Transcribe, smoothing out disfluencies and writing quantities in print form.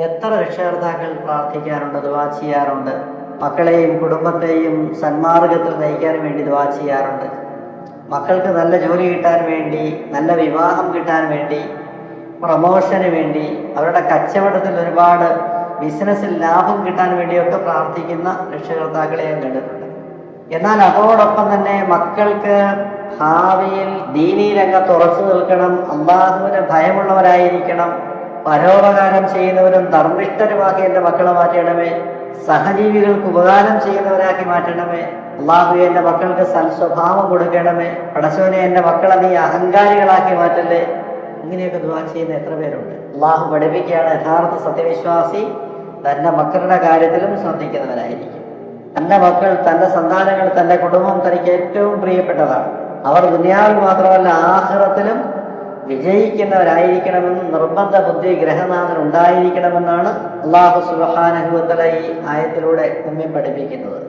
എത്ര രക്ഷകർത്താക്കൾ പ്രാർത്ഥിക്കാറുണ്ട്, ദുആ ചെയ്യാറുണ്ട്. മക്കളെയും കുടുംബത്തെയും സന്മാർഗത്തിൽ നയിക്കാൻ വേണ്ടി ദുആ ചെയ്യാറുണ്ട്. മക്കൾക്ക് നല്ല ജോലി കിട്ടാൻ വേണ്ടി, നല്ല വിവാഹം കിട്ടാൻ വേണ്ടി, പ്രമോഷന് വേണ്ടി, അവരുടെ കച്ചവടത്തിൽ ഒരുപാട് ബിസിനസ്സിൽ ലാഭം കിട്ടാൻ വേണ്ടിയൊക്കെ പ്രാർത്ഥിക്കുന്ന രക്ഷകർത്താക്കളെ ഞാൻ കണ്ടിട്ടുണ്ട്. എന്നാൽ അതോടൊപ്പം തന്നെ മക്കൾക്ക് ഭാവിയിൽ ദീനീ രംഗത്ത് ഉറച്ചു നിൽക്കണം, അള്ളാഹുവിന് ഭയമുള്ളവരായിരിക്കണം, പരോപകാരം ചെയ്യുന്നവരും ധർമ്മിഷ്ഠരുമാക്കി എൻ്റെ മക്കളെ മാറ്റണമേ, സഹജീവികൾക്ക് ഉപകാരം ചെയ്യുന്നവരാക്കി മാറ്റണമേ, അള്ളാഹുവെ എൻ്റെ മക്കൾക്ക് സൽസ്വഭാവം കൊടുക്കണമേ, പടച്ചവനെ എൻ്റെ മക്കളെ നീ അഹങ്കാരികളാക്കി മാറ്റല്ലേ, ഇങ്ങനെയൊക്കെ ദുആ ചെയ്യുന്ന എത്ര പേരുണ്ട്. അള്ളാഹു പഠിപ്പിക്കുകയാണ്, യഥാർത്ഥ സത്യവിശ്വാസി തൻ്റെ മക്കളുടെ കാര്യത്തിലും ശ്രദ്ധിക്കുന്നവരായിരിക്കും. തൻ്റെ മക്കൾ, തൻ്റെ സന്താനങ്ങൾ, തൻ്റെ കുടുംബം തനിക്ക് ഏറ്റവും പ്രിയപ്പെട്ടതാണ്. അവർ ദുനിയാവിൽ മാത്രമല്ല ആഖിറത്തിലും വിജയിക്കുന്നവരായിരിക്കണമെന്ന് നിർബന്ധ ബുദ്ധി ഗ്രഹനാഥൻ ഉണ്ടായിരിക്കണമെന്നാണ് അല്ലാഹു സുബ്ഹാനഹു വ തആല ഈ ആയത്തിലൂടെ നമ്മെ പഠിപ്പിക്കുന്നത്.